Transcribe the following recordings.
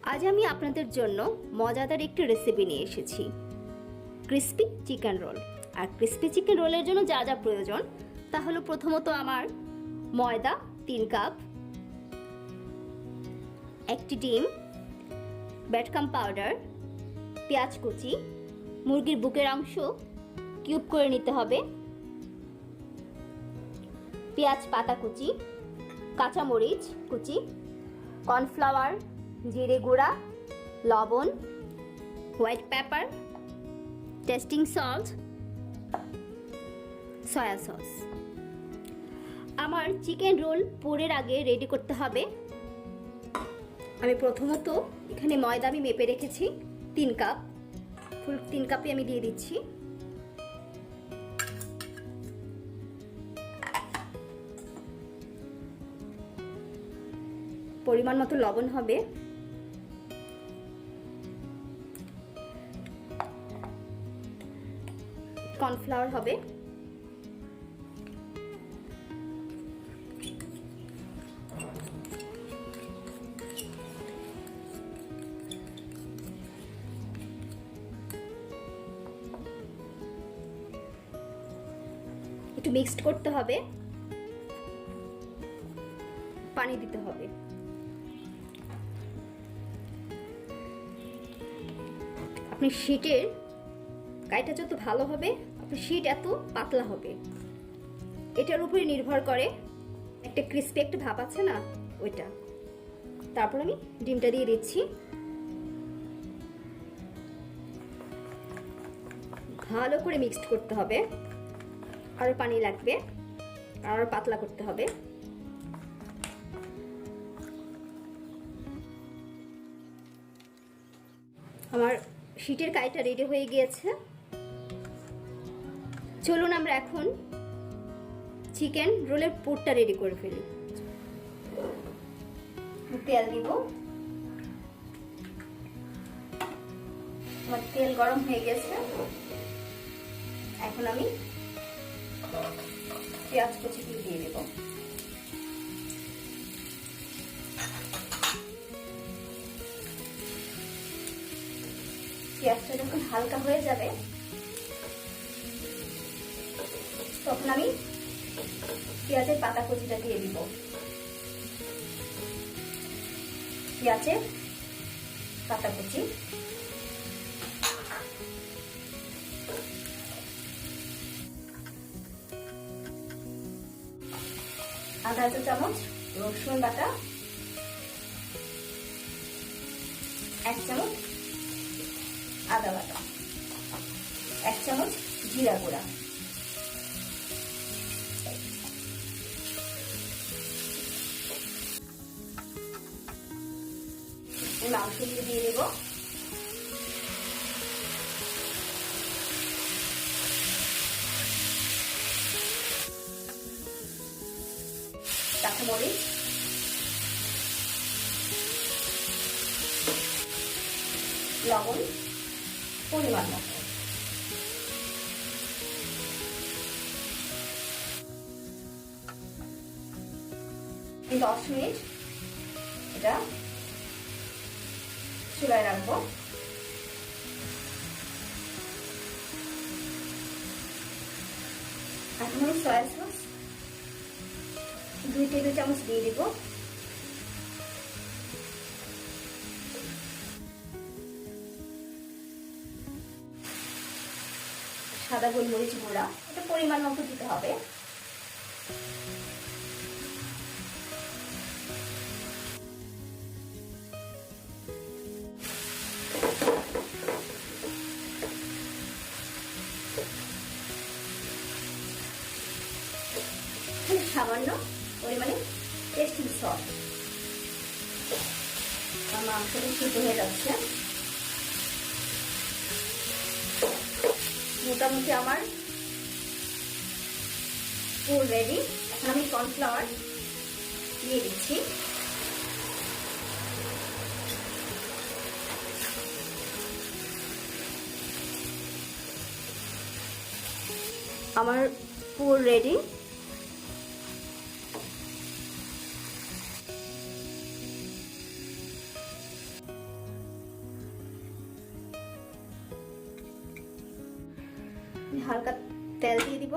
আজ আমি আপনাদের জন্য মজাদার একটি রেসিপি নিয়ে এসেছি, ক্রিস্পি চিকেন রোল। আর ক্রিস্পি চিকেন রোলের জন্য যা যা প্রয়োজন তা হলো প্রথমত আমার ময়দা 3 কাপ, একটি ডিম, ব্রেডক্রাম্ব পাউডার, পেঁয়াজ কুচি, মুরগির বুকের অংশ কিউব করে নিতে হবে, পেঁয়াজ পাতা কুচি, কাঁচামরিচ কুচি, কর্নফ্লাওয়ার, জিরে গুঁড়া, লবণ, white paper, testing salt, soya sauce. আমার চিকেন রোল পুরের আগে রেডি করতে হবে। আমি প্রথমত এখানে ময়দা আমি মেপে রেখেছি 3 কাপ, ফুল 3 কাপই আমি দিয়ে দিচ্ছি। পরিমাণ মতো লবণ হবে, কর্নফ্লাওয়ার হবে, একটু মিক্সড করতে হবে, পানি দিতে হবে। আপনার শীটের গায়েটা যত ভালো হবে আপনার শীট এত পাতলা হবে, এটার উপরে নির্ভর করে একটা ক্রিস্পি একটা ভাব আছে না ওইটা। তারপর আমি ডিমটা দিয়ে দিচ্ছি, ভালো করে মিক্সড করতে হবে, আরও পানি লাগবে, আরও পাতলা করতে হবে। আমার শীটের কাইটা রেডি হয়ে গিয়েছে। চলুন আমরা এখন চিকেন রোলের পুরটা রেডি করে ফেলি। তেল দিব, আমার তেল গরম হয়ে গেছে। এখন আমি পেঁয়াজ কুচি দিয়ে দেব। পেঁয়াজটা যখন হালকা হয়ে যাবে তখন আমি পেঁয়াজের পাতা কুচিটা দিয়ে দিব। পেঁয়াজের পাতা কুচি, আধা চা চামচ রসুন বাটা, 1 চামচ আদা বাটা, 1 চামচ জিরা গুঁড়া, মাংসগুলো দিয়ে দেব। কাঁচামরিচ, লবণ পরিমাণ মতো, এই 10 মিনিট এটা চুলায় রাখবো। এখন আমি সয়া সস 2 টেবিল চামচ দিয়ে দিব। সাদা গোলমরিচ গুঁড়া, এটা পরিমাণ মতো দিতে হবে। সামান্য পরিমাণে টেস্টিং সল্ট। আমার মাংসটা সিদ্ধ হয়ে যাচ্ছে, মোটামুটি আমার পুর রেডি। এখন আমি কর্নফ্লাওয়ার দিয়ে দিচ্ছি। আমার পুর রেডি। হালকা তেল দিয়ে দিব।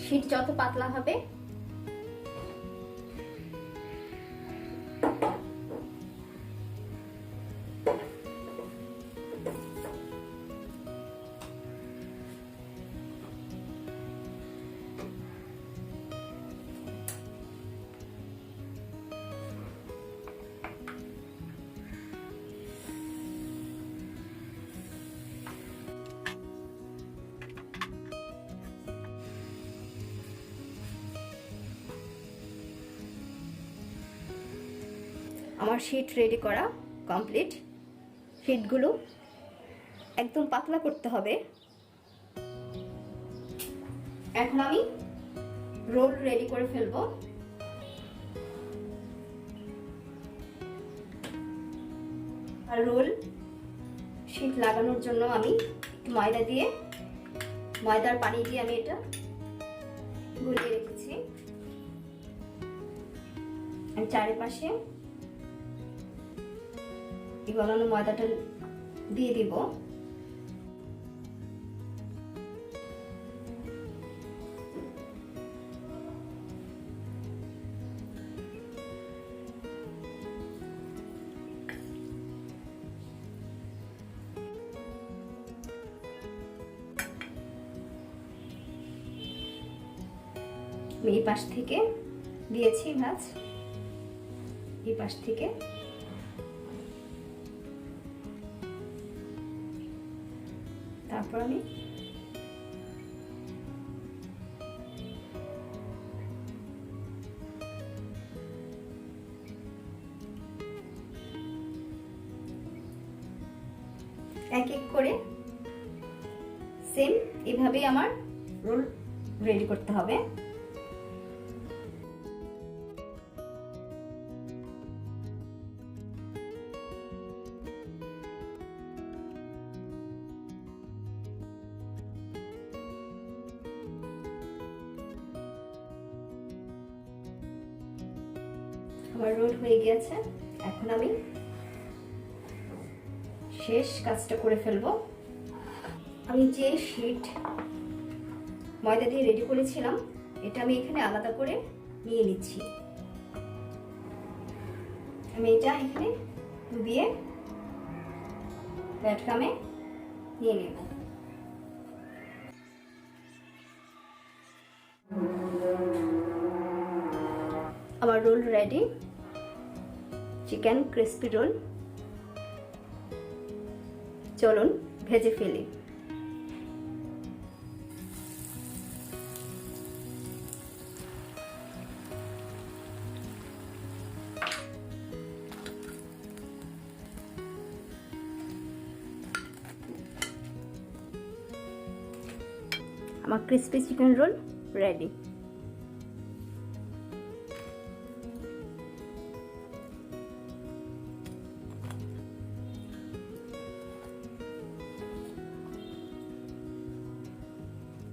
শীট যত পাতলা হবে আমার শীট রেডি করা কমপ্লিট। শীটগুলো একদম পাতলা করতে হবে। এখন আমি রোল রেডি করে ফেলবো। আর রোল শীট লাগানোর জন্য আমি একটু ময়দা দিয়ে, ময়দার পানি দিয়ে আমি এটা গুলিয়ে রেখেছি। আমি চারিপাশে গলানো ময়দাটা দিয়ে দিব। এই পাশ থেকে দিয়েছি ভাঁজ, এই পাশ থেকে তারপর আমি এক এক করে সেম এভাবেই আমার রোল রেডি করতে হবে। আমার রোল হয়ে গিয়েছে। এখন আমি শেষ কাজটা করে ফেলবো। আমি যে শীট ময়দা দিয়ে রেডি করেছিলাম এটা আমি এখানে আলাদা করে নিয়ে নিচ্ছি। আমি এটা এখানে ডুবিয়ে ব্যাটকামে নিয়ে নেব। আমার roll ready, chicken crispy roll. চলুন ভেজে ফেলি। আমার ক্রিস্পি চিকেন রোল রেডি।